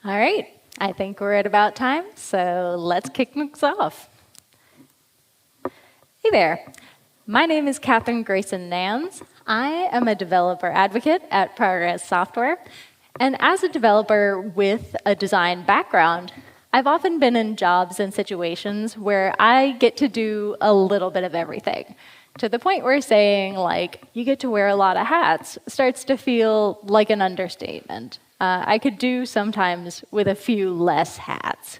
All right, I think we're at about time, so let's kick things off. Hey there, my name is Kathryn Grayson Nanz. I am a developer advocate at Progress Software, and as a developer with a design background, I've often been in jobs and situations where I get to do a little bit of everything, to the point where saying, like, you get to wear a lot of hats starts to feel like an understatement. I could do sometimes with a few less hats.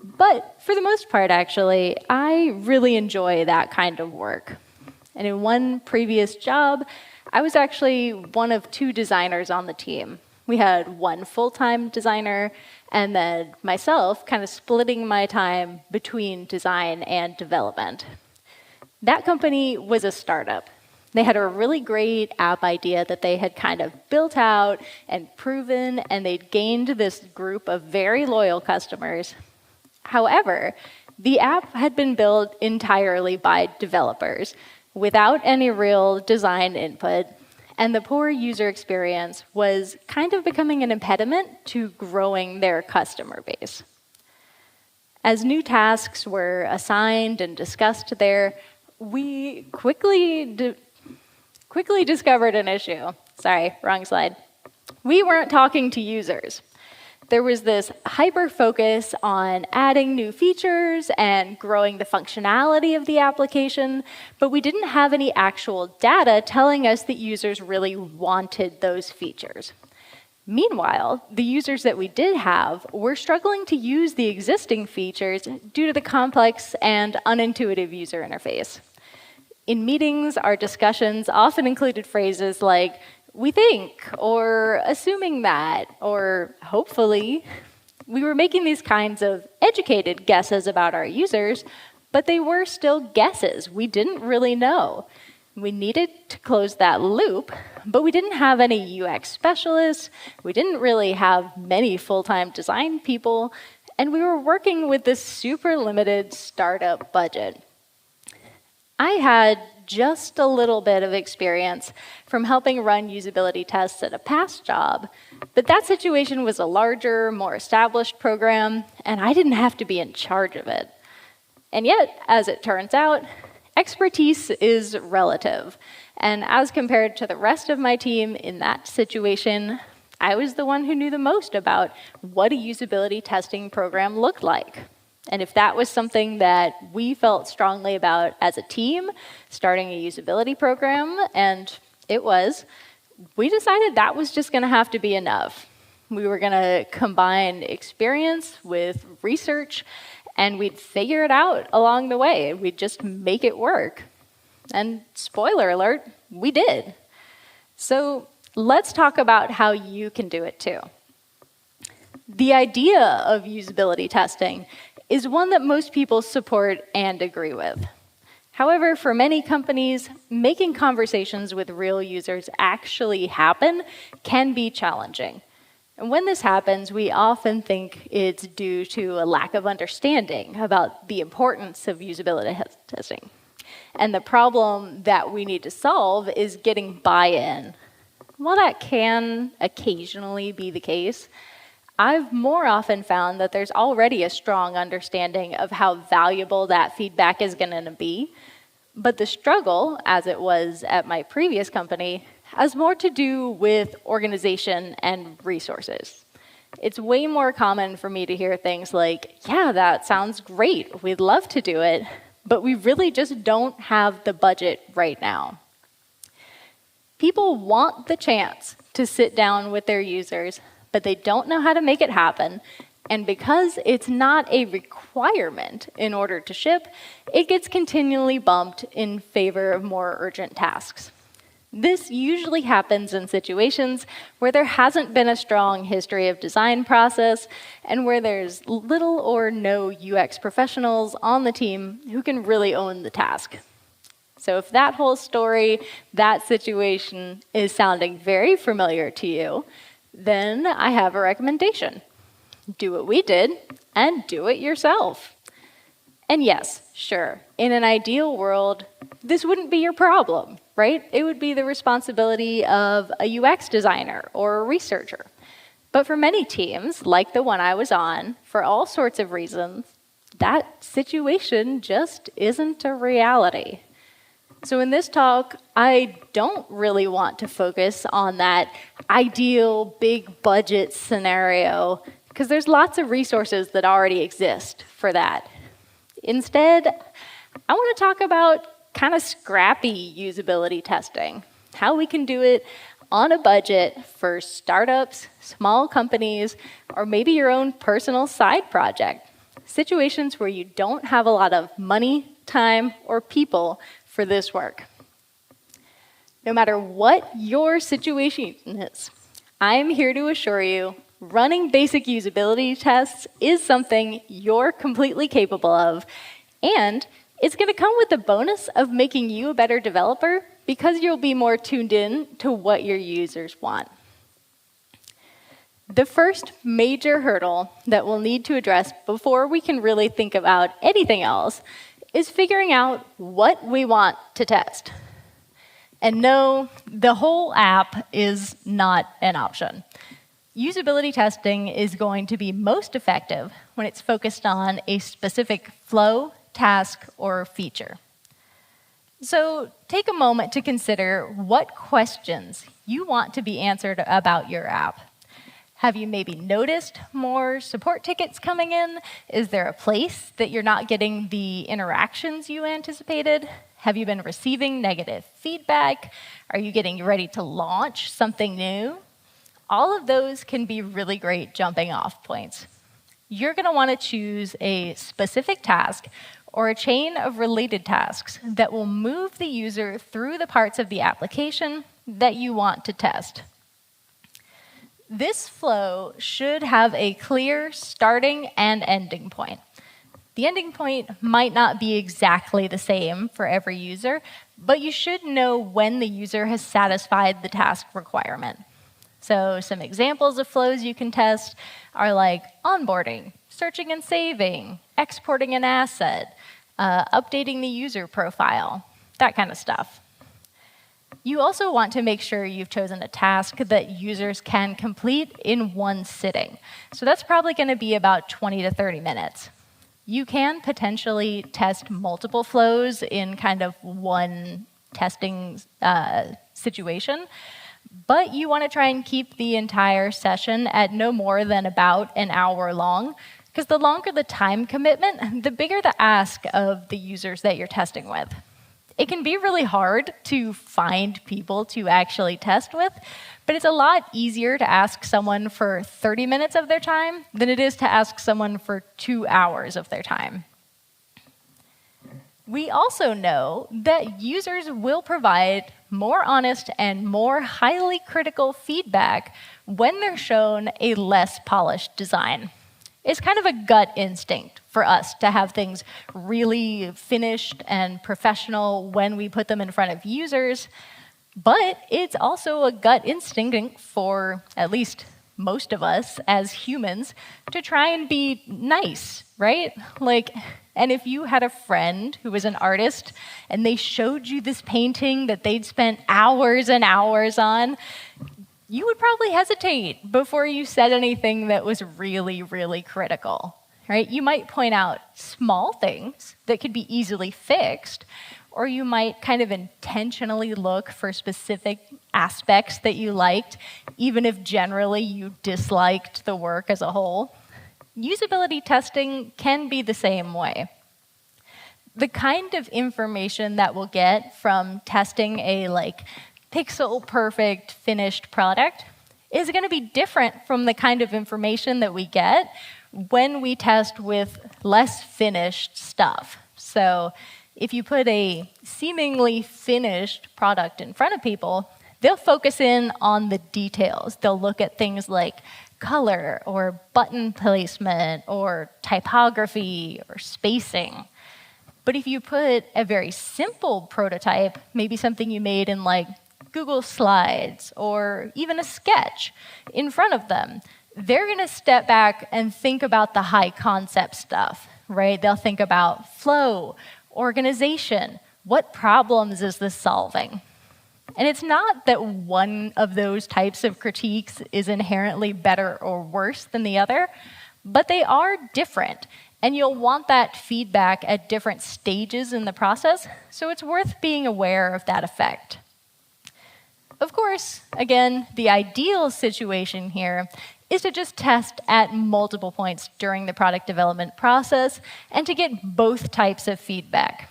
But for the most part, actually, I really enjoy that kind of work. And in one previous job, I was actually one of two designers on the team. We had one full-time designer, and then myself kind of splitting my time between design and development. That company was a startup. They had a really great app idea that they had kind of built out and proven, and they'd gained this group of very loyal customers. However, the app had been built entirely by developers without any real design input, and the poor user experience was kind of becoming an impediment to growing their customer base. As new tasks were assigned and discussed there, we quickly discovered an issue. Sorry, wrong slide. We weren't talking to users. There was this hyper-focus on adding new features and growing the functionality of the application, but we didn't have any actual data telling us that users really wanted those features. Meanwhile, the users that we did have were struggling to use the existing features due to the complex and unintuitive user interface. In meetings, our discussions often included phrases like, "we think," or "assuming that," or "hopefully." We were making these kinds of educated guesses about our users, but they were still guesses. We didn't really know. We needed to close that loop, but we didn't have any UX specialists. We didn't really have many full-time design people, and we were working with this super limited startup budget. I had just a little bit of experience from helping run usability tests at a past job, but that situation was a larger, more established program, and I didn't have to be in charge of it. And yet, as it turns out, expertise is relative, and as compared to the rest of my team in that situation, I was the one who knew the most about what a usability testing program looked like. And if that was something that we felt strongly about as a team, starting a usability program, and it was, we decided that was just going to have to be enough. We were going to combine experience with research, and we'd figure it out along the way. We'd just make it work. And spoiler alert, we did. So let's talk about how you can do it too. The idea of usability testing is one that most people support and agree with. However, for many companies, making conversations with real users actually happen can be challenging. And when this happens, we often think it's due to a lack of understanding about the importance of usability testing. And the problem that we need to solve is getting buy-in. While that can occasionally be the case, I've more often found that there's already a strong understanding of how valuable that feedback is going to be. But the struggle, as it was at my previous company, has more to do with organization and resources. It's way more common for me to hear things like, "Yeah, that sounds great. We'd love to do it, but we really just don't have the budget right now." People want the chance to sit down with their users, but they don't know how to make it happen. And because it's not a requirement in order to ship, it gets continually bumped in favor of more urgent tasks. This usually happens in situations where there hasn't been a strong history of design process and where there's little or no UX professionals on the team who can really own the task. So if that whole story, that situation is sounding very familiar to you, then I have a recommendation. Do what we did and do it yourself. And yes, sure, in an ideal world, this wouldn't be your problem, right? It would be the responsibility of a UX designer or a researcher. But for many teams, like the one I was on, for all sorts of reasons, that situation just isn't a reality. So in this talk, I don't really want to focus on that ideal big budget scenario, because there's lots of resources that already exist for that. Instead, I want to talk about kind of scrappy usability testing, how we can do it on a budget for startups, small companies, or maybe your own personal side project. Situations where you don't have a lot of money, time, or people for this work. No matter what your situation is, I'm here to assure you running basic usability tests is something you're completely capable of, and it's going to come with the bonus of making you a better developer because you'll be more tuned in to what your users want. The first major hurdle that we'll need to address before we can really think about anything else is figuring out what we want to test. And no, the whole app is not an option. Usability testing is going to be most effective when it's focused on a specific flow, task, or feature. So take a moment to consider what questions you want to be answered about your app. Have you maybe noticed more support tickets coming in? Is there a place that you're not getting the interactions you anticipated? Have you been receiving negative feedback? Are you getting ready to launch something new? All of those can be really great jumping off points. You're going to want to choose a specific task or a chain of related tasks that will move the user through the parts of the application that you want to test. This flow should have a clear starting and ending point. The ending point might not be exactly the same for every user, but you should know when the user has satisfied the task requirement. So some examples of flows you can test are like onboarding, searching and saving, exporting an asset, updating the user profile, that kind of stuff. You also want to make sure you've chosen a task that users can complete in one sitting. So that's probably going to be about 20 to 30 minutes. You can potentially test multiple flows in kind of one testing situation, but you want to try and keep the entire session at no more than about an hour long, because the longer the time commitment, the bigger the ask of the users that you're testing with. It can be really hard to find people to actually test with, but it's a lot easier to ask someone for 30 minutes of their time than it is to ask someone for 2 hours of their time. We also know that users will provide more honest and more highly critical feedback when they're shown a less polished design. It's kind of a gut instinct for us to have things really finished and professional when we put them in front of users, but it's also a gut instinct for at least most of us as humans to try and be nice, right? And if you had a friend who was an artist and they showed you this painting that they'd spent hours and hours on, you would probably hesitate before you said anything that was really, really critical, right? You might point out small things that could be easily fixed, or you might kind of intentionally look for specific aspects that you liked, even if generally you disliked the work as a whole. Usability testing can be the same way. The kind of information that we'll get from testing a pixel perfect finished product is going to be different from the kind of information that we get when we test with less finished stuff. So if you put a seemingly finished product in front of people, they'll focus in on the details. They'll look at things like color or button placement or typography or spacing. But if you put a very simple prototype, maybe something you made in Google Slides or even a sketch in front of them, they're going to step back and think about the high concept stuff, right? They'll think about flow, organization, what problems is this solving? And it's not that one of those types of critiques is inherently better or worse than the other, but they are different. And you'll want that feedback at different stages in the process, so it's worth being aware of that effect. Of course, again, the ideal situation here is to just test at multiple points during the product development process and to get both types of feedback.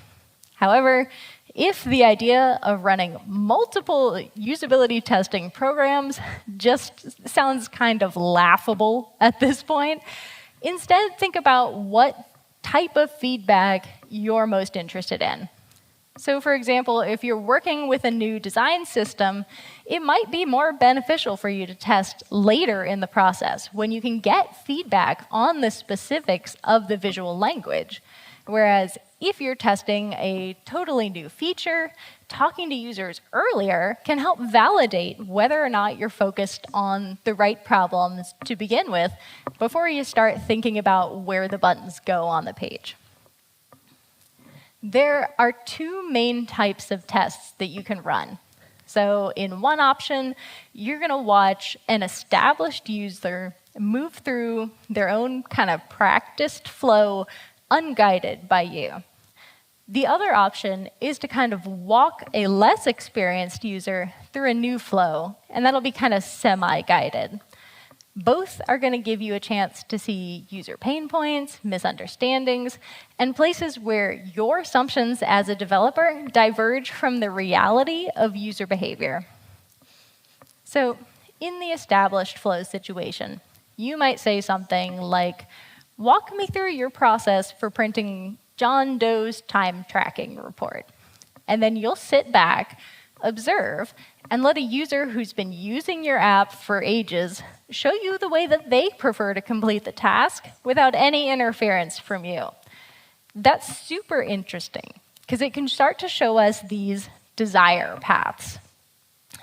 However, if the idea of running multiple usability testing programs just sounds kind of laughable at this point, instead think about what type of feedback you're most interested in. So for example, if you're working with a new design system, it might be more beneficial for you to test later in the process when you can get feedback on the specifics of the visual language. Whereas if you're testing a totally new feature, talking to users earlier can help validate whether or not you're focused on the right problems to begin with before you start thinking about where the buttons go on the page. There are two main types of tests that you can run. So in one option, you're going to watch an established user move through their own kind of practiced flow unguided by you. The other option is to kind of walk a less experienced user through a new flow, and that'll be kind of semi-guided. Both are going to give you a chance to see user pain points, misunderstandings, and places where your assumptions as a developer diverge from the reality of user behavior. So in the established flow situation, you might say something like, walk me through your process for printing John Doe's time tracking report. And then you'll sit back, observe, and let a user who's been using your app for ages show you the way that they prefer to complete the task without any interference from you. That's super interesting, because it can start to show us these desire paths.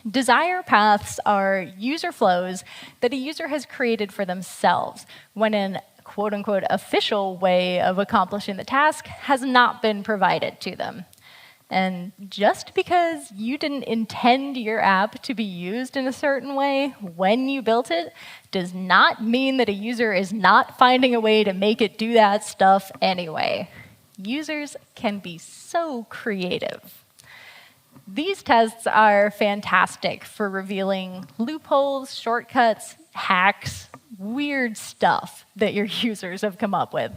Desire paths are user flows that a user has created for themselves when an quote-unquote official way of accomplishing the task has not been provided to them. And just because you didn't intend your app to be used in a certain way when you built it does not mean that a user is not finding a way to make it do that stuff anyway. Users can be so creative. These tests are fantastic for revealing loopholes, shortcuts, hacks, weird stuff that your users have come up with.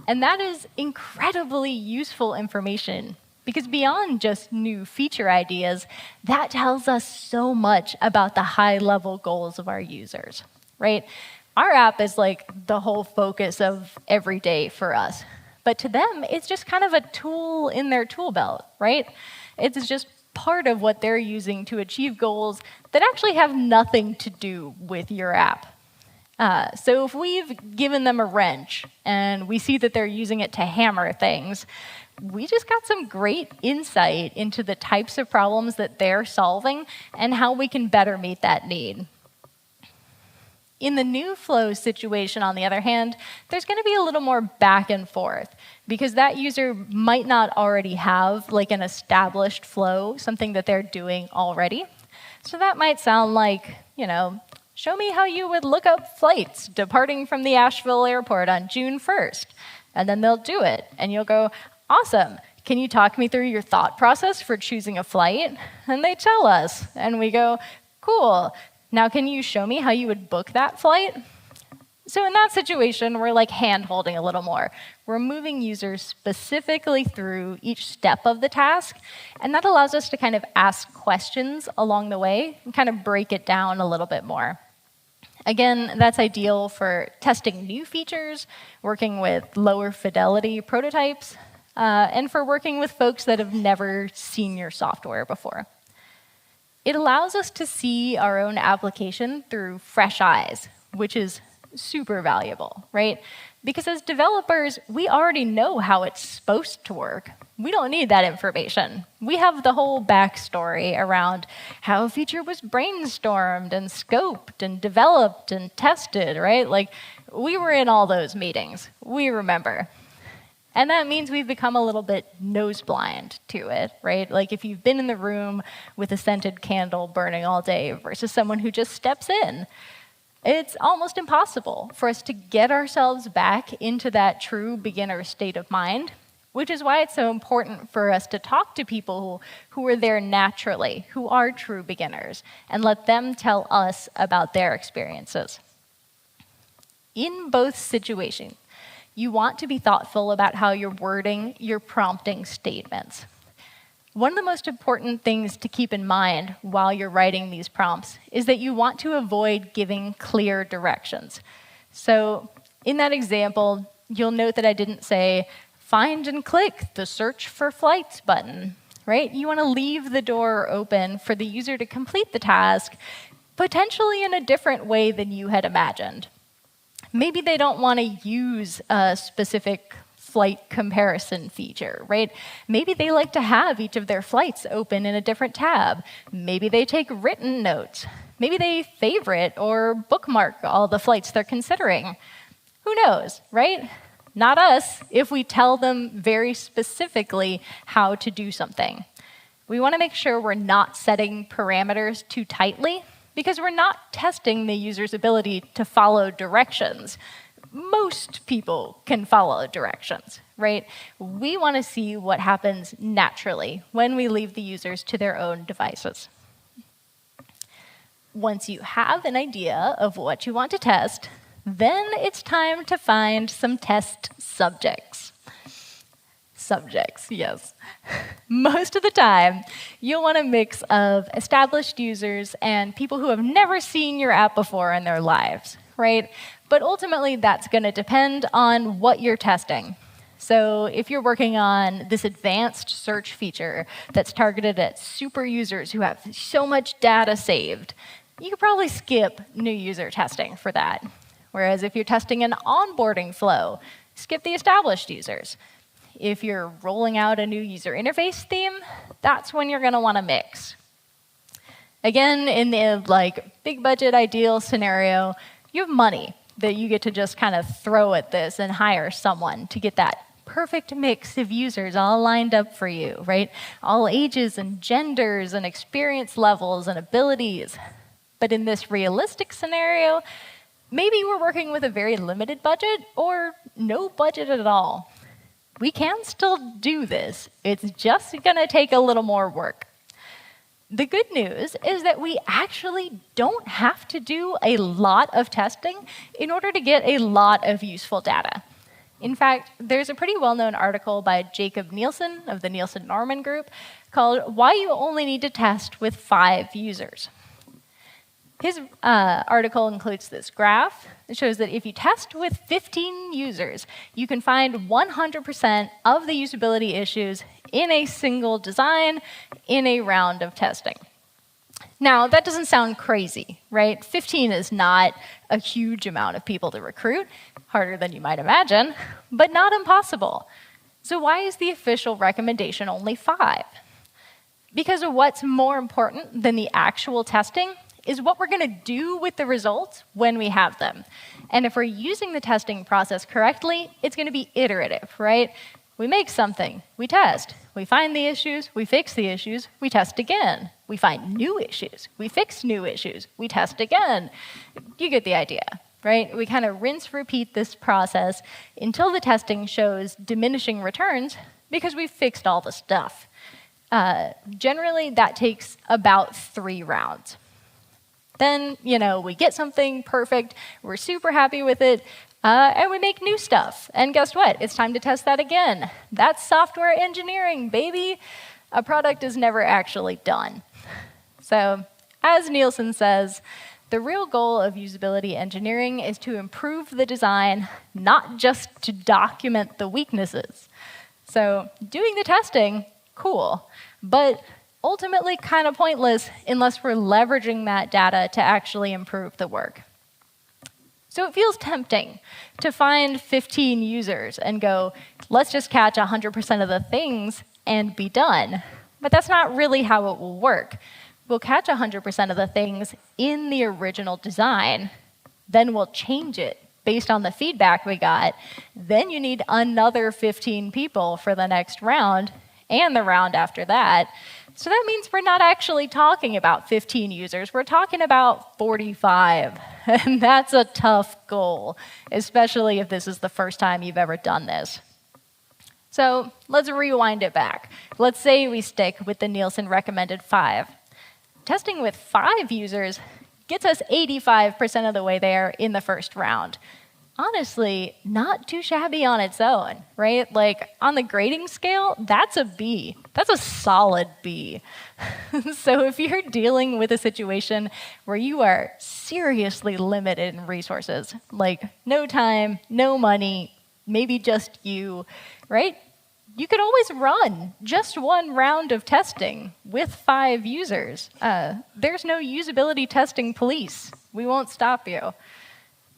And that is incredibly useful information, because beyond just new feature ideas, that tells us so much about the high-level goals of our users, right? Our app is like the whole focus of every day for us. But to them, it's just kind of a tool in their tool belt, right? It's just part of what they're using to achieve goals that actually have nothing to do with your app. So if we've given them a wrench and we see that they're using it to hammer things, we just got some great insight into the types of problems that they're solving and how we can better meet that need. In the new flow situation, on the other hand, there's going to be a little more back and forth, because that user might not already have like an established flow, something that they're doing already. So that might sound like, show me how you would look up flights departing from the Asheville airport on June 1st. And then they'll do it, and you'll go, awesome. Can you talk me through your thought process for choosing a flight? And they tell us, and we go, cool. Now, can you show me how you would book that flight? So in that situation, we're like hand-holding a little more. We're moving users specifically through each step of the task, and that allows us to kind of ask questions along the way and kind of break it down a little bit more. Again, that's ideal for testing new features, working with lower fidelity prototypes, and for working with folks that have never seen your software before. It allows us to see our own application through fresh eyes, which is super valuable, right? Because as developers, we already know how it's supposed to work. We don't need that information. We have the whole backstory around how a feature was brainstormed and scoped and developed and tested, right? Like, we were in all those meetings. We remember. And that means we've become a little bit nose blind to it, right? Like if you've been in the room with a scented candle burning all day versus someone who just steps in, it's almost impossible for us to get ourselves back into that true beginner state of mind, which is why it's so important for us to talk to people who are there naturally, who are true beginners, and let them tell us about their experiences. In both situations, you want to be thoughtful about how you're wording your prompting statements. One of the most important things to keep in mind while you're writing these prompts is that you want to avoid giving clear directions. So in that example, you'll note that I didn't say, find and click the search for flights button, right? You want to leave the door open for the user to complete the task, potentially in a different way than you had imagined. Maybe they don't want to use a specific flight comparison feature, right? Maybe they like to have each of their flights open in a different tab. Maybe they take written notes. Maybe they favorite or bookmark all the flights they're considering. Who knows, right? Not us if we tell them very specifically how to do something. We want to make sure we're not setting parameters too tightly because we're not testing the user's ability to follow directions. Most people can follow directions, right? We want to see what happens naturally when we leave the users to their own devices. Once you have an idea of what you want to test, then it's time to find some test subjects. Subjects, yes. Most of the time, you'll want a mix of established users and people who have never seen your app before in their lives, right? But ultimately, that's going to depend on what you're testing. So if you're working on this advanced search feature that's targeted at super users who have so much data saved, you could probably skip new user testing for that. Whereas if you're testing an onboarding flow, skip the established users. If you're rolling out a new user interface theme, that's when you're going to want to mix. Again, in the big budget ideal scenario, you have money that you get to just kind of throw at this and hire someone to get that perfect mix of users all lined up for you, right? All ages and genders and experience levels and abilities. But in this realistic scenario, maybe we're working with a very limited budget or no budget at all. We can still do this. It's just going to take a little more work. The good news is that we actually don't have to do a lot of testing in order to get a lot of useful data. In fact, there's a pretty well-known article by Jacob Nielsen of the Nielsen-Norman Group called Why You Only Need to Test with 5 Users. His article includes this graph. It shows that if you test with 15 users, you can find 100% of the usability issues in a single design in a round of testing. Now, that doesn't sound crazy, right? 15 is not a huge amount of people to recruit, harder than you might imagine, but not impossible. So why is the official recommendation only 5? Because what's more important than the actual testing is what we're going to do with the results when we have them. And if we're using the testing process correctly, it's going to be iterative, right? We make something, we test, we find the issues, we fix the issues, we test again. We find new issues, we fix new issues, we test again. You get the idea, right? We kind of rinse, repeat this process until the testing shows diminishing returns because we've fixed all the stuff. Generally, that takes about 3 rounds. Then, we get something perfect, we're super happy with it, and we make new stuff. And guess what? It's time to test that again. That's software engineering, baby. A product is never actually done. So, as Nielsen says, the real goal of usability engineering is to improve the design, not just to document the weaknesses. So, doing the testing, cool, but ultimately kind of pointless unless we're leveraging that data to actually improve the work. So it feels tempting to find 15 users and go, let's just catch 100% of the things and be done. But that's not really how it will work. We'll catch 100% of the things in the original design, then we'll change it based on the feedback we got. Then you need another 15 people for the next round and the round after that. So that means we're not actually talking about 15 users. We're talking about 45. And that's a tough goal, especially if this is the first time you've ever done this. So let's rewind it back. Let's say we stick with the Nielsen recommended 5. Testing with 5 users gets us 85% of the way there in the first round. Honestly, not too shabby on its own, right? Like, on the grading scale, that's a B. That's a solid B. So if you're dealing with a situation where you are seriously limited in resources, like no time, no money, maybe just you, right? You could always run just one round of testing with 5 users. There's no usability testing police. We won't stop you.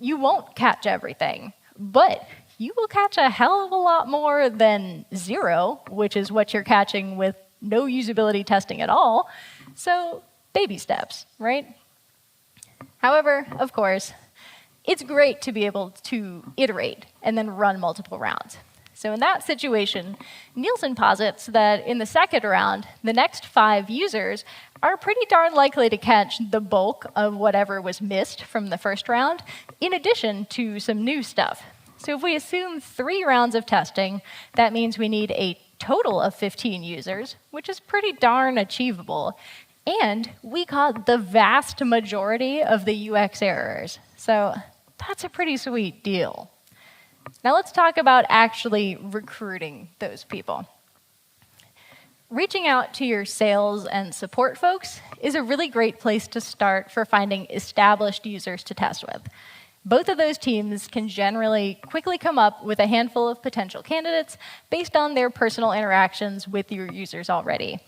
You won't catch everything, but you will catch a hell of a lot more than 0, which is what you're catching with no usability testing at all. So baby steps, right? However, of course, it's great to be able to iterate and then run multiple rounds. So in that situation, Nielsen posits that in the second round, the next 5 users are pretty darn likely to catch the bulk of whatever was missed from the first round, in addition to some new stuff. So if we assume 3 rounds of testing, that means we need a total of 15 users, which is pretty darn achievable. And we caught the vast majority of the UX errors. So that's a pretty sweet deal. Now let's talk about actually recruiting those people. Reaching out to your sales and support folks is a really great place to start for finding established users to test with. Both of those teams can generally quickly come up with a handful of potential candidates based on their personal interactions with your users already.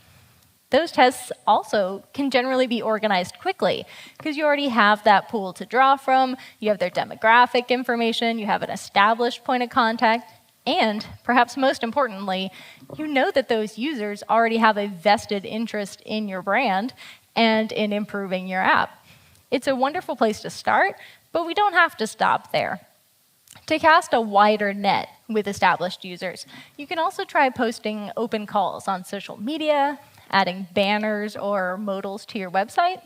Those tests also can generally be organized quickly because you already have that pool to draw from, you have their demographic information, you have an established point of contact, and perhaps most importantly, you know that those users already have a vested interest in your brand and in improving your app. It's a wonderful place to start, but we don't have to stop there. To cast a wider net with established users, you can also try posting open calls on social media, adding banners or modals to your website.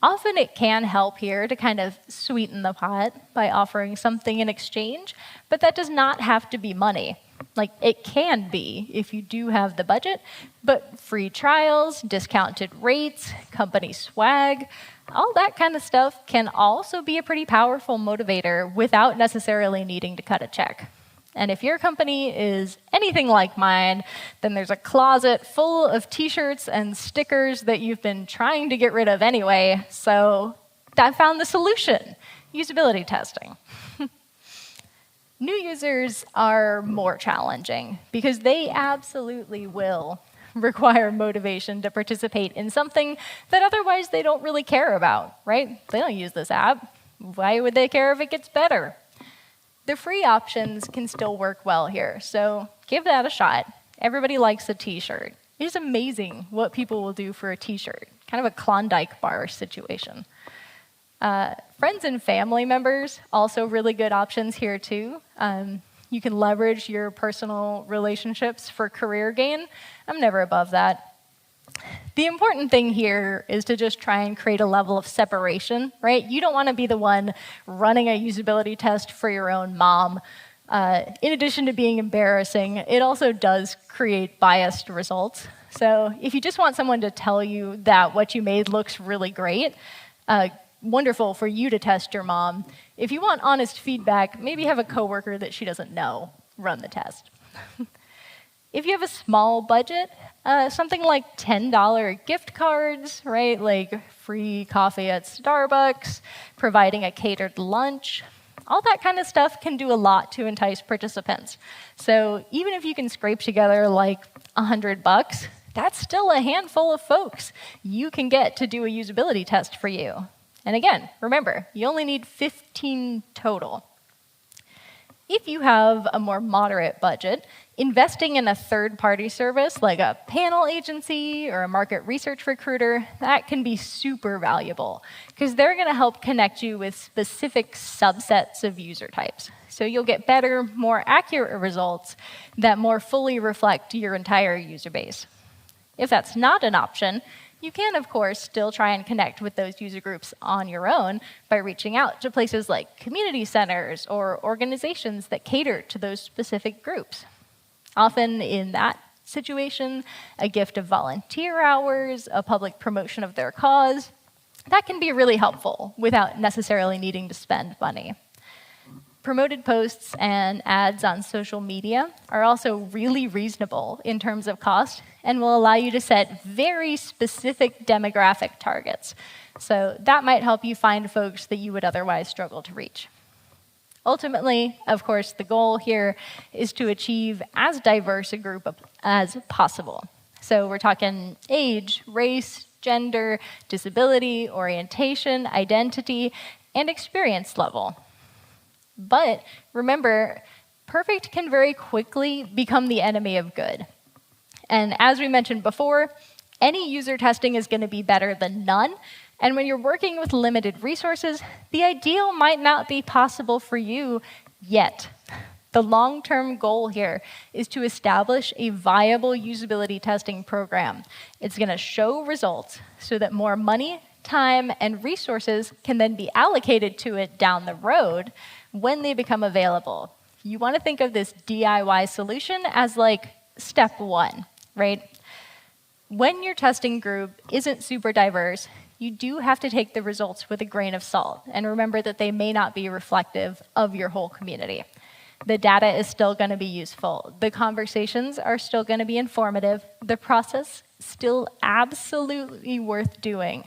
Often it can help here to kind of sweeten the pot by offering something in exchange, but that does not have to be money. Like, it can be if you do have the budget, but free trials, discounted rates, company swag, all that kind of stuff can also be a pretty powerful motivator without necessarily needing to cut a check. And if your company is anything like mine, then there's a closet full of t-shirts and stickers that you've been trying to get rid of anyway, so I found the solution: usability testing. New users are more challenging because they absolutely will require motivation to participate in something that otherwise they don't really care about, right? They don't use this app. Why would they care if it gets better? The free options can still work well here, so give that a shot. Everybody likes a t-shirt. It is amazing what people will do for a t-shirt, kind of a Klondike bar situation. Friends and family members, also really good options here too. You can leverage your personal relationships for career gain. I'm never above that. The important thing here is to just try and create a level of separation, right? You don't want to be the one running a usability test for your own mom. In addition to being embarrassing, it also does create biased results. So if you just want someone to tell you that what you made looks really great, wonderful for you to test your mom. If you want honest feedback, maybe have a coworker that she doesn't know run the test. If you have a small budget, something like $10 gift cards, right? Like free coffee at Starbucks, providing a catered lunch, all that kind of stuff can do a lot to entice participants. So even if you can scrape together like $100, that's still a handful of folks you can get to do a usability test for you. And again, remember, you only need 15 total. If you have a more moderate budget, investing in a third-party service like a panel agency or a market research recruiter, that can be super valuable because they're going to help connect you with specific subsets of user types. So you'll get better, more accurate results that more fully reflect your entire user base. If that's not an option, you can, of course, still try and connect with those user groups on your own by reaching out to places like community centers or organizations that cater to those specific groups. Often in that situation, a gift of volunteer hours, a public promotion of their cause, that can be really helpful without necessarily needing to spend money. Promoted posts and ads on social media are also really reasonable in terms of cost and will allow you to set very specific demographic targets. So that might help you find folks that you would otherwise struggle to reach. Ultimately, of course, the goal here is to achieve as diverse a group as possible. So we're talking age, race, gender, disability, orientation, identity, and experience level. But remember, perfect can very quickly become the enemy of good. And as we mentioned before, any user testing is going to be better than none. And when you're working with limited resources, the ideal might not be possible for you yet. The long-term goal here is to establish a viable usability testing program. It's going to show results so that more money, time, and resources can then be allocated to it down the road when they become available. You want to think of this DIY solution as like step one, right? When your testing group isn't super diverse, you do have to take the results with a grain of salt and remember that they may not be reflective of your whole community. The data is still going to be useful. The conversations are still going to be informative. The process still absolutely worth doing.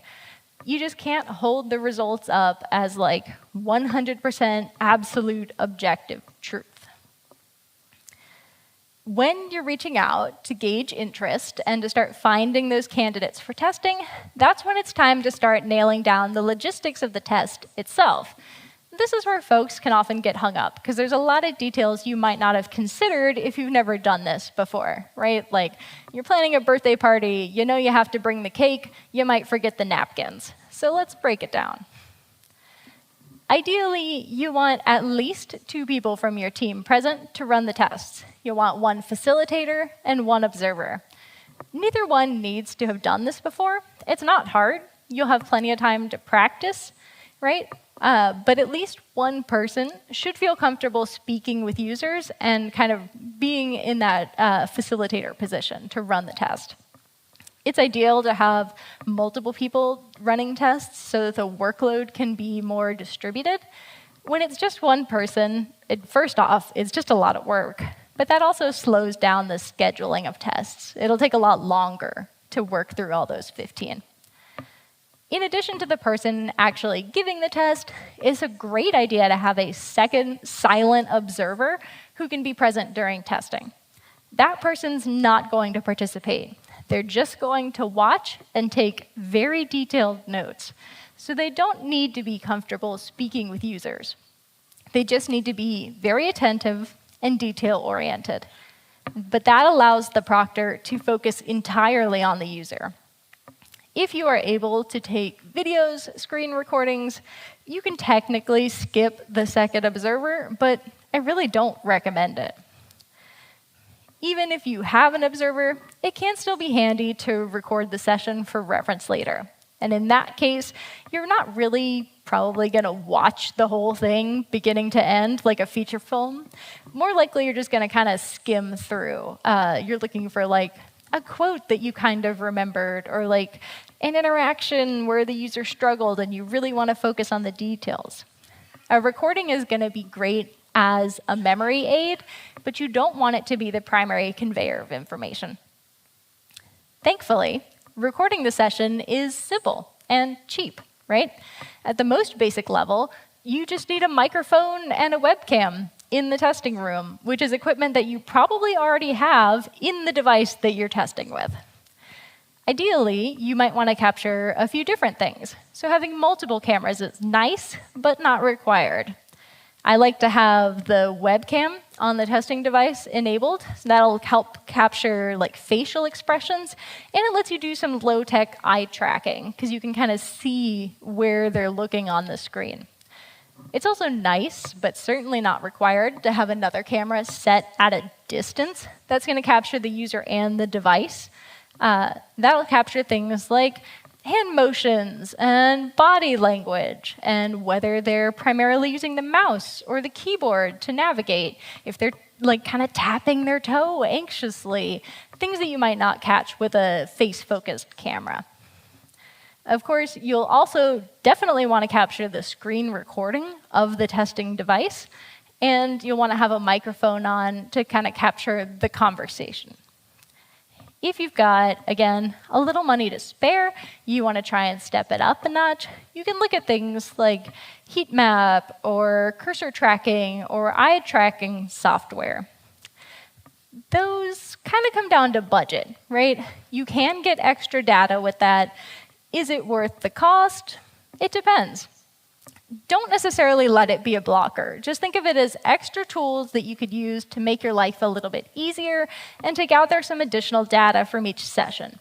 You just can't hold the results up as like 100% absolute objective truth. When you're reaching out to gauge interest and to start finding those candidates for testing, that's when it's time to start nailing down the logistics of the test itself. This is where folks can often get hung up because there's a lot of details you might not have considered if you've never done this before, right? Like you're planning a birthday party, you know you have to bring the cake, you might forget the napkins. So let's break it down. Ideally, you want at least 2 people from your team present to run the tests. You'll want 1 facilitator and 1 observer. Neither one needs to have done this before. It's not hard. You'll have plenty of time to practice, right? But at least 1 person should feel comfortable speaking with users and kind of being in that facilitator position to run the test. It's ideal to have multiple people running tests so that the workload can be more distributed. When it's just 1 person, first off, it's just a lot of work. But that also slows down the scheduling of tests. It'll take a lot longer to work through all those 15. In addition to the person actually giving the test, it's a great idea to have a second silent observer who can be present during testing. That person's not going to participate. They're just going to watch and take very detailed notes. So they don't need to be comfortable speaking with users. They just need to be very attentive and detail-oriented. But that allows the proctor to focus entirely on the user. If you are able to take videos, screen recordings, you can technically skip the second observer, but I really don't recommend it. Even if you have an observer, it can still be handy to record the session for reference later. And in that case, you're not really probably going to watch the whole thing beginning to end like a feature film. More likely, you're just going to kind of skim through. You're looking for like a quote that you kind of remembered or like an interaction where the user struggled and you really want to focus on the details. A recording is going to be great as a memory aid, but you don't want it to be the primary conveyor of information. Thankfully, recording the session is simple and cheap, right? At the most basic level, you just need a microphone and a webcam in the testing room, which is equipment that you probably already have in the device that you're testing with. Ideally, you might want to capture a few different things. So having multiple cameras is nice, but not required. I like to have the webcam on the testing device enabled. So that'll help capture like facial expressions, and it lets you do some low-tech eye tracking because you can kind of see where they're looking on the screen. It's also nice, but certainly not required, to have another camera set at a distance that's going to capture the user and the device. That'll capture things like hand motions and body language, and whether they're primarily using the mouse or the keyboard to navigate, if they're like kind of tapping their toe anxiously, things that you might not catch with a face-focused camera. Of course, you'll also definitely want to capture the screen recording of the testing device, and you'll want to have a microphone on to kind of capture the conversation. If you've got, again, a little money to spare, you want to try and step it up a notch, you can look at things like heat map or cursor tracking or eye tracking software. Those kind of come down to budget, right? You can get extra data with that. Is it worth the cost? It depends. Don't necessarily let it be a blocker. Just think of it as extra tools that you could use to make your life a little bit easier and to gather some additional data from each session.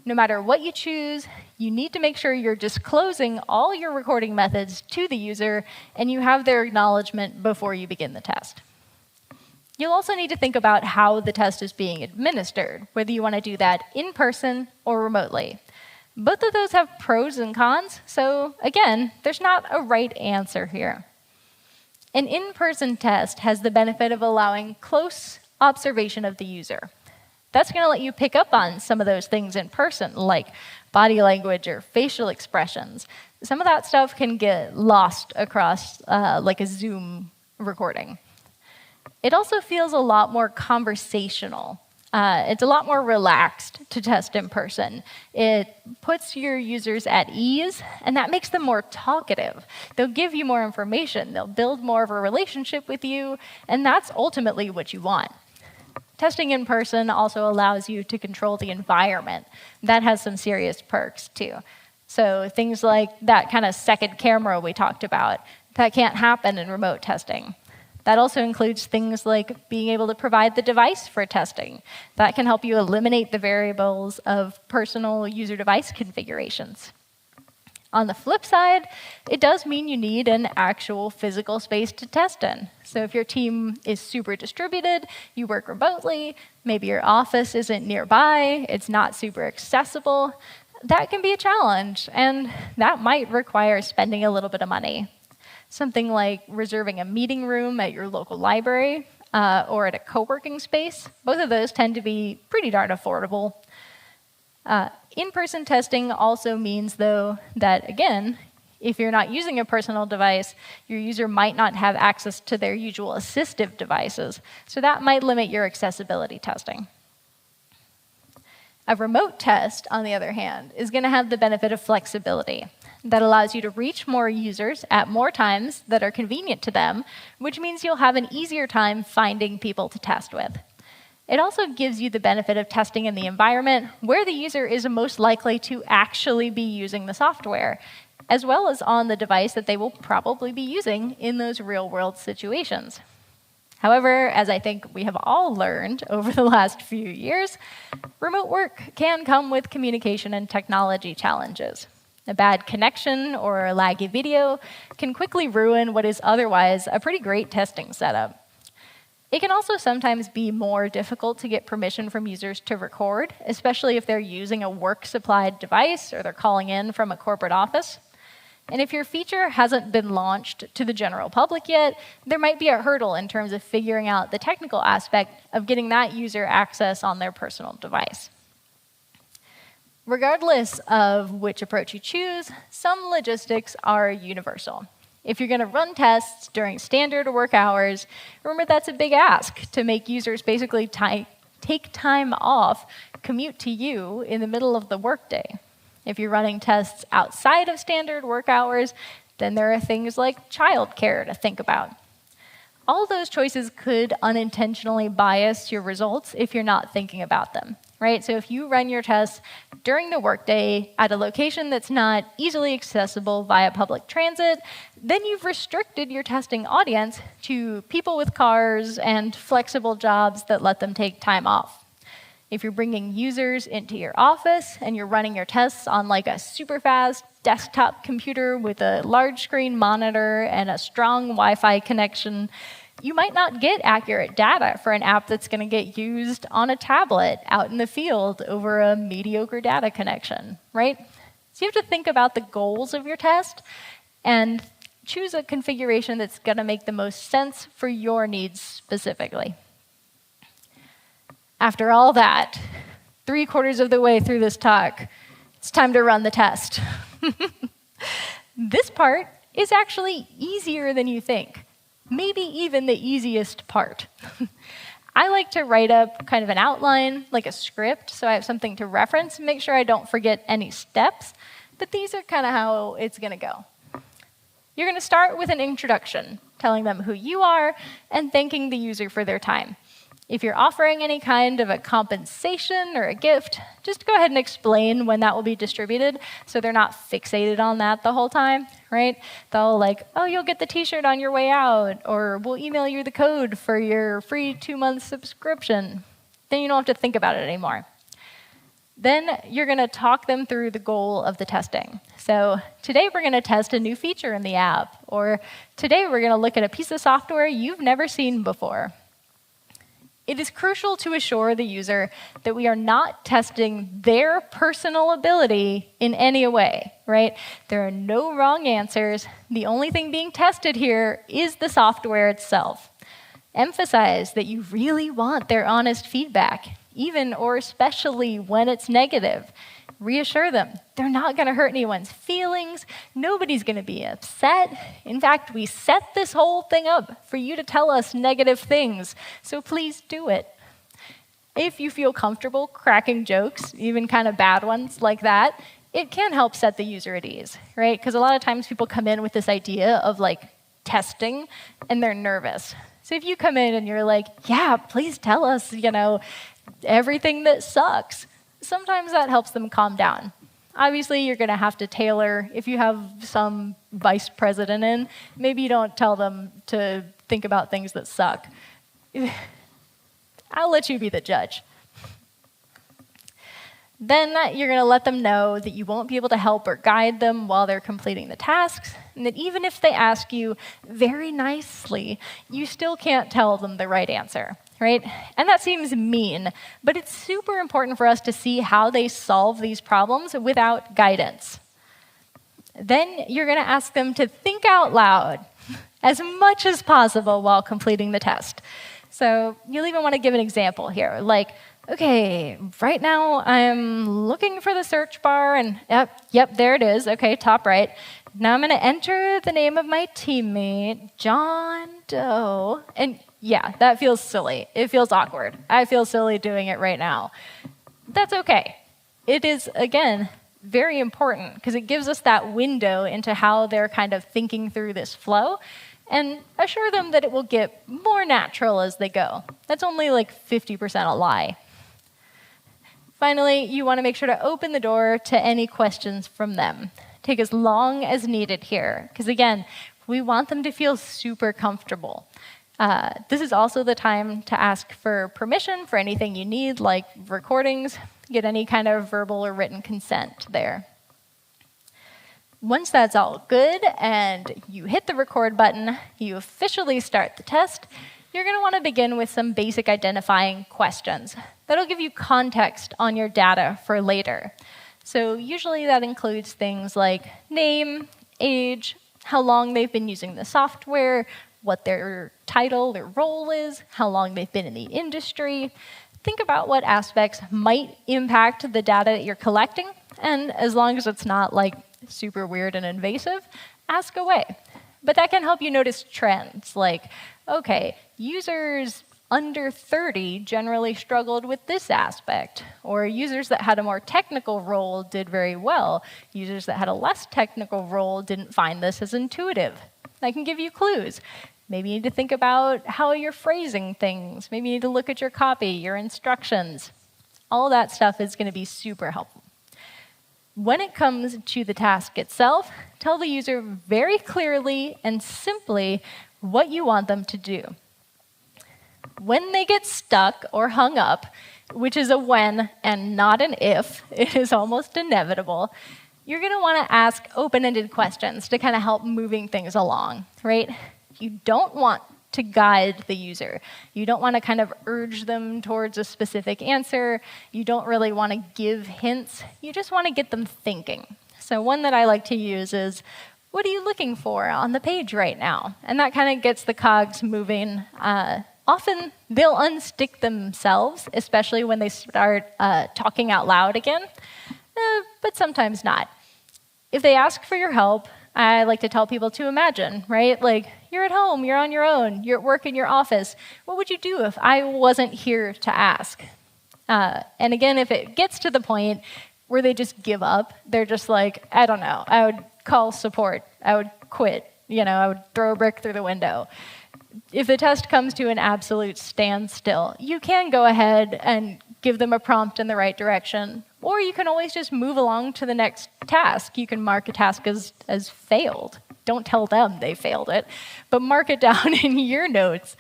No matter what you choose, you need to make sure you're disclosing all your recording methods to the user and you have their acknowledgement before you begin the test. You'll also need to think about how the test is being administered, whether you want to do that in person or remotely. Both of those have pros and cons, so again, there's not a right answer here. An in-person test has the benefit of allowing close observation of the user. That's going to let you pick up on some of those things in person, like body language or facial expressions. Some of that stuff can get lost across like a Zoom recording. It also feels a lot more conversational. It's a lot more relaxed to test in person. It puts your users at ease, and that makes them more talkative. They'll give you more information. They'll build more of a relationship with you, and that's ultimately what you want. Testing in person also allows you to control the environment. That has some serious perks, too. So things like that kind of second camera we talked about, that can't happen in remote testing. That also includes things like being able to provide the device for testing. That can help you eliminate the variables of personal user device configurations. On the flip side, it does mean you need an actual physical space to test in. So if your team is super distributed, you work remotely, maybe your office isn't nearby, it's not super accessible, that can be a challenge, and that might require spending a little bit of money. Something like reserving a meeting room at your local library or at a co-working space. Both of those tend to be pretty darn affordable. In-person testing also means, though, that, again, if you're not using a personal device, your user might not have access to their usual assistive devices. So that might limit your accessibility testing. A remote test, on the other hand, is going to have the benefit of flexibility. That allows you to reach more users at more times that are convenient to them, which means you'll have an easier time finding people to test with. It also gives you the benefit of testing in the environment where the user is most likely to actually be using the software, as well as on the device that they will probably be using in those real-world situations. However, as I think we have all learned over the last few years, remote work can come with communication and technology challenges. A bad connection or a laggy video can quickly ruin what is otherwise a pretty great testing setup. It can also sometimes be more difficult to get permission from users to record, especially if they're using a work-supplied device or they're calling in from a corporate office. And if your feature hasn't been launched to the general public yet, there might be a hurdle in terms of figuring out the technical aspect of getting that user access on their personal device. Regardless of which approach you choose, some logistics are universal. If you're going to run tests during standard work hours, remember that's a big ask to make users basically take time off, commute to you in the middle of the workday. If you're running tests outside of standard work hours, then there are things like childcare to think about. All those choices could unintentionally bias your results if you're not thinking about them. right? So if you run your tests during the workday at a location that's not easily accessible via public transit, then you've restricted your testing audience to people with cars and flexible jobs that let them take time off. If you're bringing users into your office and you're running your tests on like a super fast desktop computer with a large screen monitor and a strong Wi-Fi connection, you might not get accurate data for an app that's going to get used on a tablet out in the field over a mediocre data connection, right? So you have to think about the goals of your test and choose a configuration that's going to make the most sense for your needs specifically. After all that, 3/4 of the way through this talk, it's time to run the test. This part is actually easier than you think. Maybe even the easiest part. I like to write up kind of an outline, like a script, so I have something to reference and make sure I don't forget any steps, but these are kind of how it's going to go. You're going to start with an introduction, telling them who you are and thanking the user for their time. If you're offering any kind of a compensation or a gift, just go ahead and explain when that will be distributed so they're not fixated on that the whole time, right? They'll like, oh, you'll get the t-shirt on your way out, or we'll email you the code for your free 2-month subscription. Then you don't have to think about it anymore. Then you're going to talk them through the goal of the testing. So today we're going to test a new feature in the app, or today we're going to look at a piece of software you've never seen before. It is crucial to assure the user that we are not testing their personal ability in any way, right? There are no wrong answers. The only thing being tested here is the software itself. Emphasize that you really want their honest feedback, even or especially when it's negative. Reassure them they're not going to hurt anyone's feelings. Nobody's going to be upset. In fact, we set this whole thing up for you to tell us negative things, so please do it. If you feel comfortable cracking jokes, even kind of bad ones like that, it can help set the user at ease, right? Because a lot of times people come in with this idea of like testing and they're nervous. So if you come in and you're like, yeah, please tell us, everything that sucks, sometimes that helps them calm down. Obviously, you're going to have to tailor. If you have some vice president in, maybe you don't tell them to think about things that suck. I'll let you be the judge. Then you're going to let them know that you won't be able to help or guide them while they're completing the tasks, and that even if they ask you very nicely, you still can't tell them the right answer. Right? And that seems mean, but it's super important for us to see how they solve these problems without guidance. Then you're going to ask them to think out loud as much as possible while completing the test. So you'll even want to give an example here, like, okay, right now I'm looking for the search bar, and yep, there it is. Okay, top right. Now I'm going to enter the name of my teammate, John Doe, and yeah, that feels silly. It feels awkward. I feel silly doing it right now. That's okay. It is, again, very important because it gives us that window into how they're kind of thinking through this flow, and assure them that it will get more natural as they go. That's only like 50% a lie. Finally, you want to make sure to open the door to any questions from them. Take as long as needed here, because again, we want them to feel super comfortable. This is also the time to ask for permission for anything you need, like recordings, get any kind of verbal or written consent there. Once that's all good and you hit the record button, you officially start the test, you're going to want to begin with some basic identifying questions. That'll give you context on your data for later. So usually that includes things like name, age, how long they've been using the software, what their title, their role is, how long they've been in the industry. Think about what aspects might impact the data that you're collecting, and as long as it's not like super weird and invasive, ask away. But that can help you notice trends, like, okay, users under 30 generally struggled with this aspect, or users that had a more technical role did very well. Users that had a less technical role didn't find this as intuitive. I can give you clues. Maybe you need to think about how you're phrasing things. Maybe you need to look at your copy, your instructions. All that stuff is going to be super helpful. When it comes to the task itself, tell the user very clearly and simply what you want them to do. When they get stuck or hung up, which is a when and not an if, it is almost inevitable, you're going to want to ask open-ended questions to kind of help moving things along, right? You don't want to guide the user. You don't want to kind of urge them towards a specific answer. You don't really want to give hints. You just want to get them thinking. So one that I like to use is, what are you looking for on the page right now? And that kind of gets the cogs moving. Often they'll unstick themselves, especially when they start talking out loud again, but sometimes not. If they ask for your help, I like to tell people to imagine, right? Like, you're at home, you're on your own, you're at work in your office. What would you do if I wasn't here to ask? And again, if it gets to the point where they just give up, they're just like, I don't know, I would call support, I would quit, I would throw a brick through the window. If the test comes to an absolute standstill, you can go ahead and give them a prompt in the right direction, or you can always just move along to the next task. You can mark a task as failed. Don't tell them they failed it, but mark it down in your notes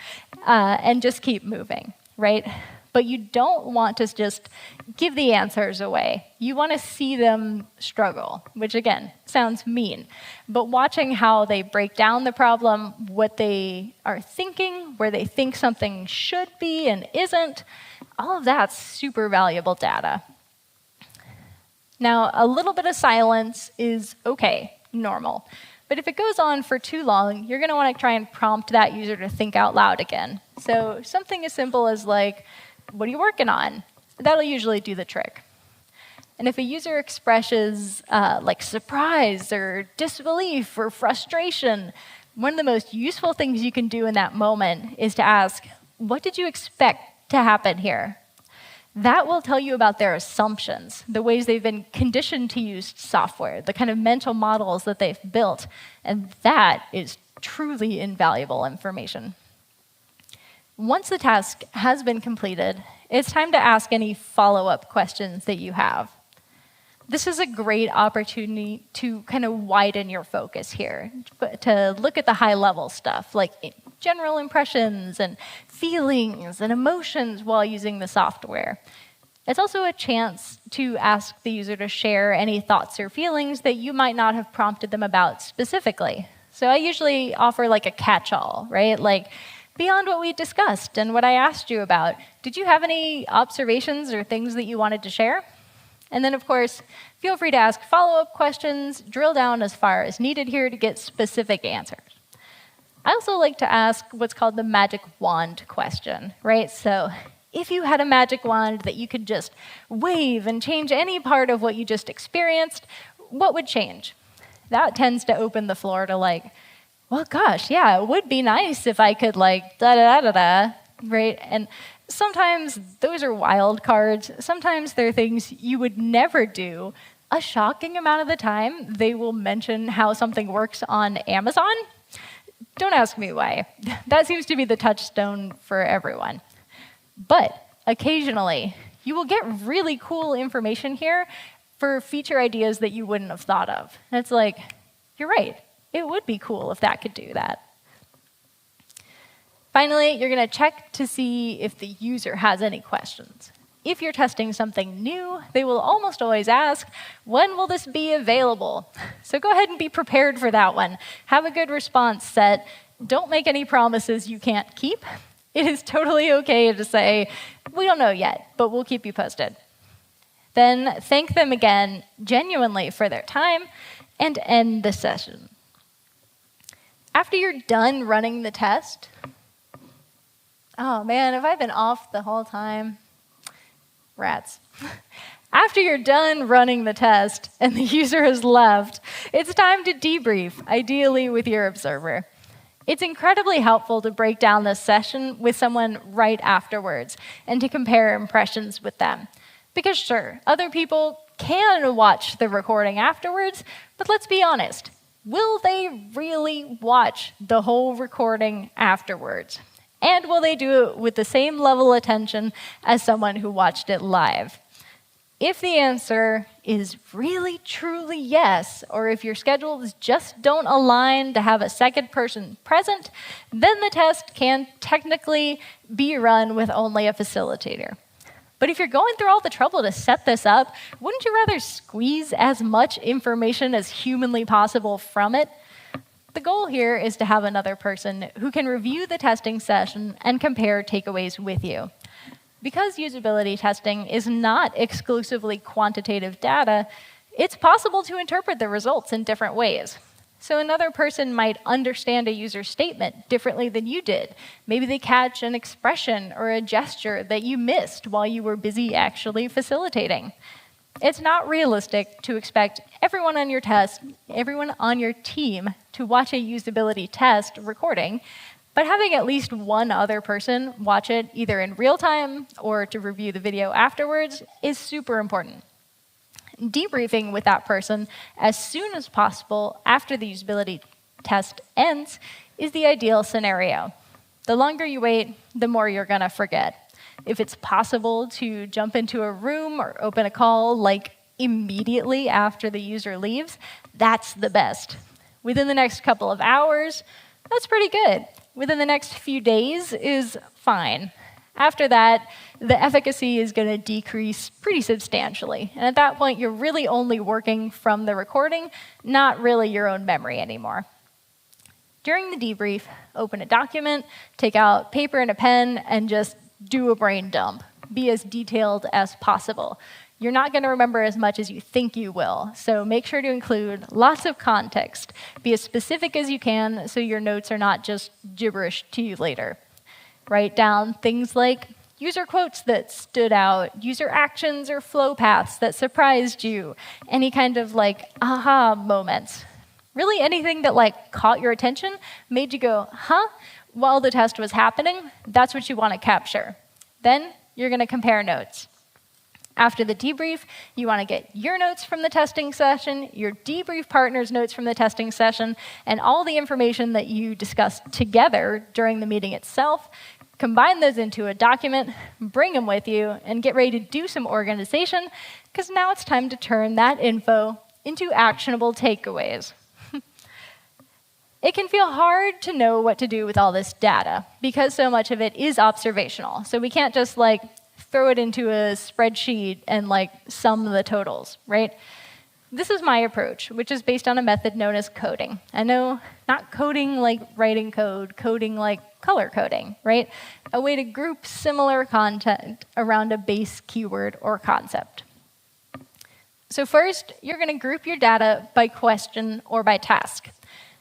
and just keep moving, right? But you don't want to just give the answers away. You want to see them struggle, which again, sounds mean. But watching how they break down the problem, what they are thinking, where they think something should be and isn't, all of that's super valuable data. Now, a little bit of silence is okay, normal. But if it goes on for too long, you're going to want to try and prompt that user to think out loud again. So something as simple as like, what are you working on? That'll usually do the trick. And if a user expresses like surprise or disbelief or frustration, one of the most useful things you can do in that moment is to ask, what did you expect to happen here? That will tell you about their assumptions, the ways they've been conditioned to use software, the kind of mental models that they've built. And that is truly invaluable information. Once the task has been completed, it's time to ask any follow-up questions that you have. This is a great opportunity to kind of widen your focus here, to look at the high-level stuff, like general impressions and feelings and emotions while using the software. It's also a chance to ask the user to share any thoughts or feelings that you might not have prompted them about specifically. So I usually offer like a catch-all, right? Like, beyond what we discussed and what I asked you about, did you have any observations or things that you wanted to share? And then, of course, feel free to ask follow-up questions, drill down as far as needed here to get specific answers. I also like to ask what's called the magic wand question, right? So if you had a magic wand that you could just wave and change any part of what you just experienced, what would change? That tends to open the floor to like, well, gosh, yeah, it would be nice if I could like da-da-da-da-da, right? And sometimes those are wild cards. Sometimes they're things you would never do. A shocking amount of the time, they will mention how something works on Amazon. Don't ask me why. That seems to be the touchstone for everyone. But occasionally, you will get really cool information here for feature ideas that you wouldn't have thought of. And it's like, you're right. It would be cool if that could do that. Finally, you're going to check to see if the user has any questions. If you're testing something new, they will almost always ask, when will this be available? So go ahead and be prepared for that one. Have a good response set. Don't make any promises you can't keep. It is totally okay to say, we don't know yet, but we'll keep you posted. Then thank them again genuinely for their time and end the session. After you're done running the test, oh man, have I been off the whole time? Rats. After you're done running the test and the user has left, it's time to debrief, ideally with your observer. It's incredibly helpful to break down this session with someone right afterwards and to compare impressions with them. Because sure, other people can watch the recording afterwards, but let's be honest. Will they really watch the whole recording afterwards? And will they do it with the same level of attention as someone who watched it live? if the answer is really, truly yes, or if your schedules just don't align to have a second person present, then the test can technically be run with only a facilitator. But if you're going through all the trouble to set this up, wouldn't you rather squeeze as much information as humanly possible from it? The goal here is to have another person who can review the testing session and compare takeaways with you. Because usability testing is not exclusively quantitative data, it's possible to interpret the results in different ways. So another person might understand a user statement differently than you did. Maybe they catch an expression or a gesture that you missed while you were busy actually facilitating. It's not realistic to expect everyone on your team to watch a usability test recording, but having at least one other person watch it either in real time or to review the video afterwards is super important. Debriefing with that person as soon as possible after the usability test ends is the ideal scenario. The longer you wait, the more you're going to forget. If it's possible to jump into a room or open a call like immediately after the user leaves, that's the best. Within the next couple of hours, that's pretty good. Within the next few days is fine. After that, the efficacy is going to decrease pretty substantially. And at that point, you're really only working from the recording, not really your own memory anymore. During the debrief, open a document, take out paper and a pen, and just do a brain dump. Be as detailed as possible. You're not going to remember as much as you think you will, so make sure to include lots of context. Be as specific as you can so your notes are not just gibberish to you later. Write down things like user quotes that stood out, user actions or flow paths that surprised you, any kind of aha moments. Really anything that caught your attention, made you go, huh, while the test was happening, that's what you want to capture. Then you're going to compare notes. After the debrief, you want to get your notes from the testing session, your debrief partner's notes from the testing session, and all the information that you discussed together during the meeting itself. Combine those into a document, bring them with you, and get ready to do some organization, because now it's time to turn that info into actionable takeaways. It can feel hard to know what to do with all this data, because so much of it is observational. So we can't just throw it into a spreadsheet and sum the totals, right? This is my approach, which is based on a method known as coding. I know, not coding like writing code, coding like color coding, right? A way to group similar content around a base keyword or concept. So first, you're going to group your data by question or by task.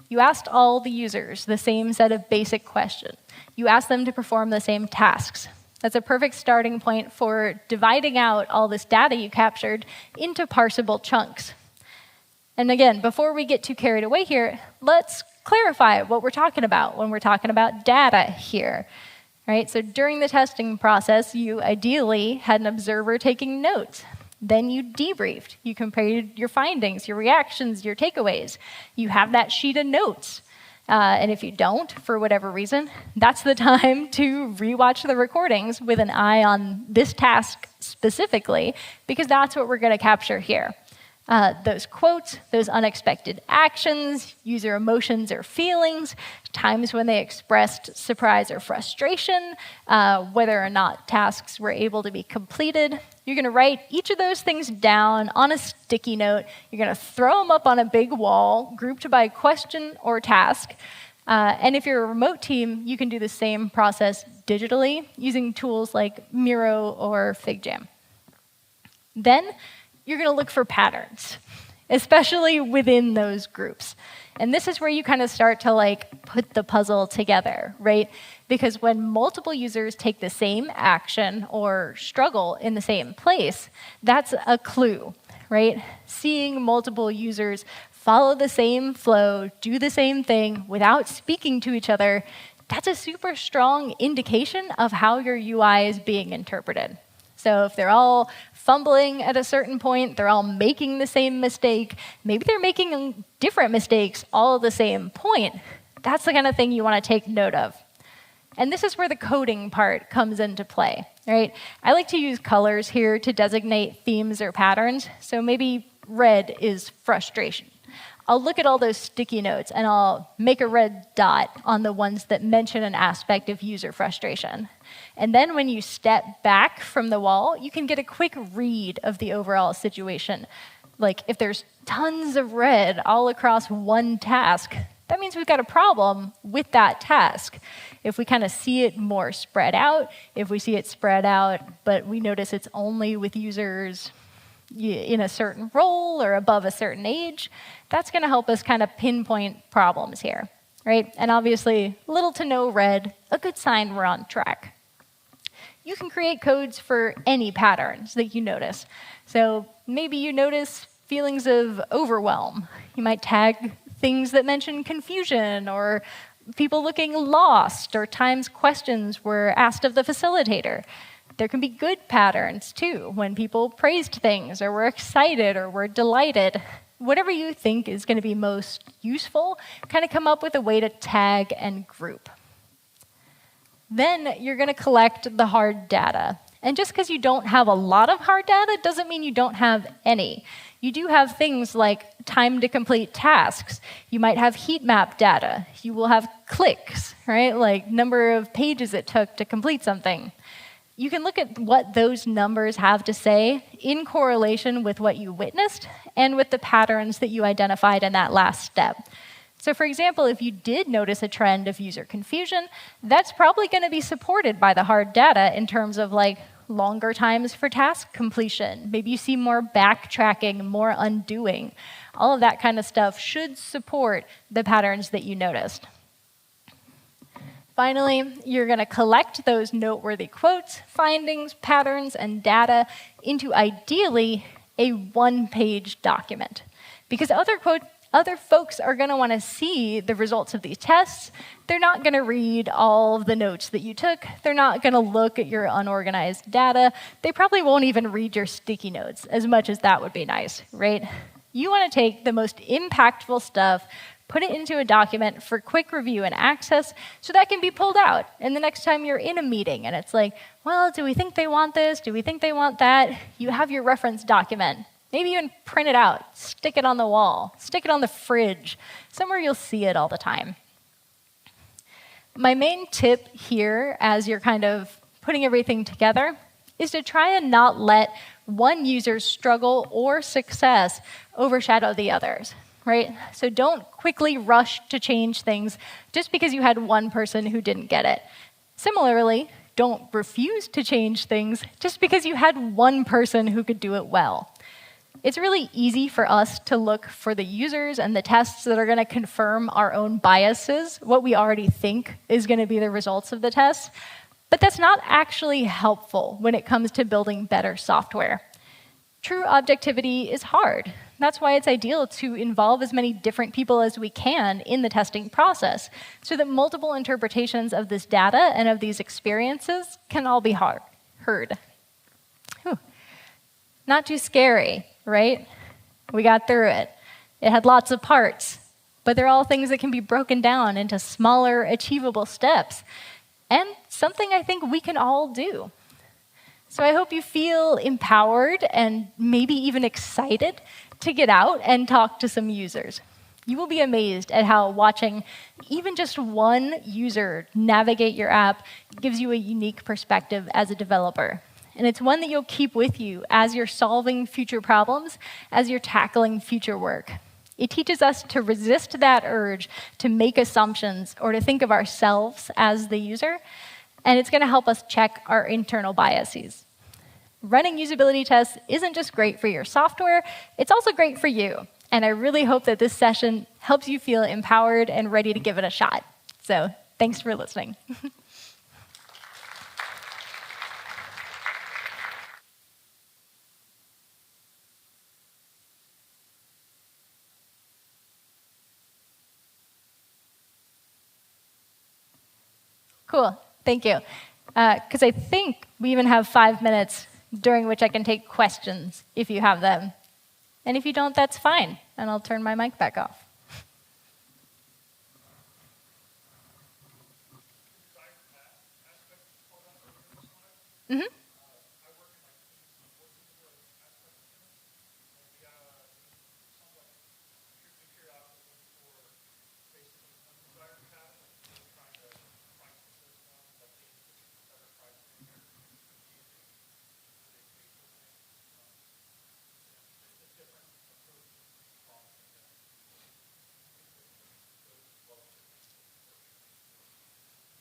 You asked all the users the same set of basic questions. You asked them to perform the same tasks. That's a perfect starting point for dividing out all this data you captured into parsable chunks. And again, before we get too carried away here, let's clarify what we're talking about when we're talking about data here. Right? So during the testing process, you ideally had an observer taking notes. Then you debriefed. You compared your findings, your reactions, your takeaways. You have that sheet of notes. And if you don't, for whatever reason, that's the time to rewatch the recordings with an eye on this task specifically, because that's what we're going to capture here. Those quotes, those unexpected actions, user emotions or feelings, times when they expressed surprise or frustration, whether or not tasks were able to be completed. You're going to write each of those things down on a sticky note. You're going to throw them up on a big wall, grouped by question or task. And if you're a remote team, you can do the same process digitally using tools like Miro or FigJam. Then you're going to look for patterns, especially within those groups. And this is where you kind of start to put the puzzle together, right? Because when multiple users take the same action or struggle in the same place, that's a clue, right? Seeing multiple users follow the same flow, do the same thing without speaking to each other, that's a super strong indication of how your UI is being interpreted. So if they're all fumbling at a certain point, they're all making the same mistake, maybe they're making different mistakes all at the same point, that's the kind of thing you want to take note of. And this is where the coding part comes into play, right? I like to use colors here to designate themes or patterns. So maybe red is frustration. I'll look at all those sticky notes and I'll make a red dot on the ones that mention an aspect of user frustration. And then when you step back from the wall, you can get a quick read of the overall situation. Like if there's tons of red all across one task, that means we've got a problem with that task. If we kind of see it more spread out, if we see it spread out, but we notice it's only with users in a certain role or above a certain age, that's going to help us kind of pinpoint problems here, right? And obviously, little to no red, a good sign we're on track. You can create codes for any patterns that you notice. So maybe you notice feelings of overwhelm. You might tag things that mention confusion or people looking lost or times questions were asked of the facilitator. There can be good patterns, too, when people praised things or were excited or were delighted. Whatever you think is going to be most useful, kind of come up with a way to tag and group. Then you're going to collect the hard data. And just because you don't have a lot of hard data doesn't mean you don't have any. You do have things like time to complete tasks. You might have heat map data. You will have clicks, right? Like number of pages it took to complete something. You can look at what those numbers have to say in correlation with what you witnessed and with the patterns that you identified in that last step. So for example, if you did notice a trend of user confusion, that's probably going to be supported by the hard data in terms of like longer times for task completion. Maybe you see more backtracking, more undoing. All of that kind of stuff should support the patterns that you noticed. Finally, you're going to collect those noteworthy quotes, findings, patterns, and data into ideally a one-page document. Because other folks are going to want to see the results of these tests. They're not going to read all of the notes that you took. They're not going to look at your unorganized data. They probably won't even read your sticky notes, as much as that would be nice, right? You want to take the most impactful stuff, put it into a document for quick review and access so that can be pulled out. And the next time you're in a meeting and it's like, well, do we think they want this? Do we think they want that? You have your reference document. Maybe even print it out, stick it on the wall, stick it on the fridge, somewhere you'll see it all the time. My main tip here, as you're kind of putting everything together, is to try and not let one user's struggle or success overshadow the others. Right? So don't quickly rush to change things just because you had one person who didn't get it. Similarly, don't refuse to change things just because you had one person who could do it well. It's really easy for us to look for the users and the tests that are going to confirm our own biases, what we already think is going to be the results of the tests. But that's not actually helpful when it comes to building better software. True objectivity is hard. That's why it's ideal to involve as many different people as we can in the testing process so that multiple interpretations of this data and of these experiences can all be heard. Whew. Not too scary, right? We got through it. It had lots of parts, but they're all things that can be broken down into smaller, achievable steps, and something I think we can all do. So I hope you feel empowered and maybe even excited to get out and talk to some users. You will be amazed at how watching even just one user navigate your app gives you a unique perspective as a developer. And it's one that you'll keep with you as you're solving future problems, as you're tackling future work. It teaches us to resist that urge to make assumptions or to think of ourselves as the user, and it's going to help us check our internal biases. Running usability tests isn't just great for your software, it's also great for you. And I really hope that this session helps you feel empowered and ready to give it a shot. So thanks for listening. Cool, thank you. Because I think we even have 5 minutes during which I can take questions if you have them. And if you don't, that's fine, and I'll turn my mic back off. Mm-hmm.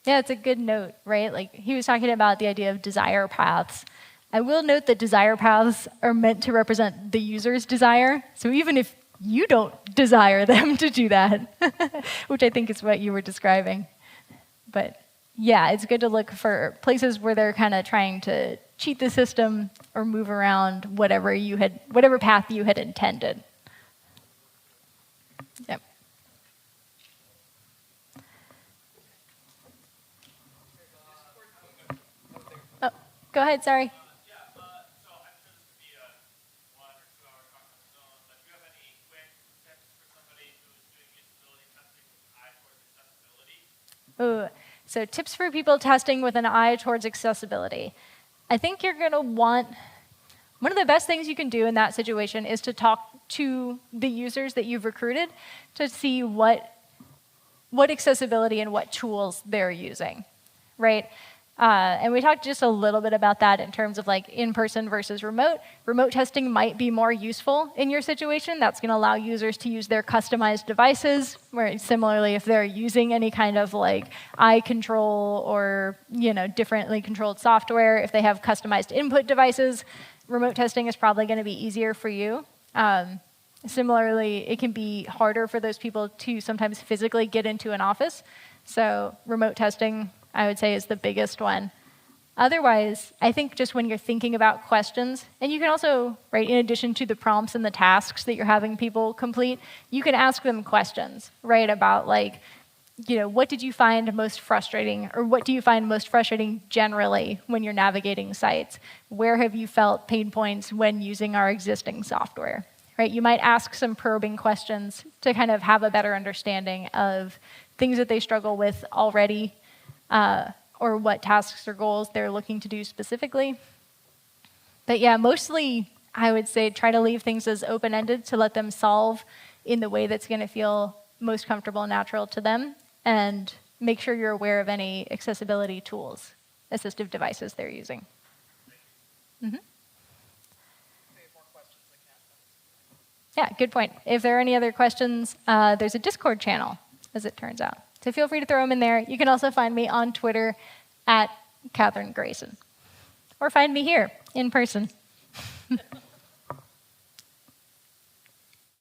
Yeah, it's a good note, right? Like he was talking about the idea of desire paths. I will note that desire paths are meant to represent the user's desire. So even if you don't desire them to do that, which I think is what you were describing. But yeah, it's good to look for places where they're kind of trying to cheat the system or move around whatever path you had intended. Yep. Oh, go ahead, sorry. Ooh, so tips for people testing with an eye towards accessibility. I think you're going to want, one of the best things you can do in that situation is to talk to the users that you've recruited to see what accessibility and what tools they're using, right? And we talked just a little bit about that in terms of like in-person versus remote. Remote testing might be more useful in your situation. That's going to allow users to use their customized devices, where similarly, if they're using any kind of like eye control or differently controlled software, if they have customized input devices, remote testing is probably going to be easier for you. Similarly, it can be harder for those people to sometimes physically get into an office. So remote testing, I would say, is the biggest one. Otherwise, I think just when you're thinking about questions, and you can also, right, in addition to the prompts and the tasks that you're having people complete, you can ask them questions, right, about like, what did you find most frustrating, or what do you find most frustrating generally when you're navigating sites? Where have you felt pain points when using our existing software? Right? You might ask some probing questions to kind of have a better understanding of things that they struggle with already, or what tasks or goals they're looking to do specifically. But yeah, mostly I would say try to leave things as open-ended to let them solve in the way that's going to feel most comfortable and natural to them, and make sure you're aware of any accessibility tools, assistive devices they're using. Mm-hmm. Yeah, good point. If there are any other questions, there's a Discord channel, as it turns out. So feel free to throw them in there. You can also find me on Twitter at Kathryn Grayson. Or find me here in person.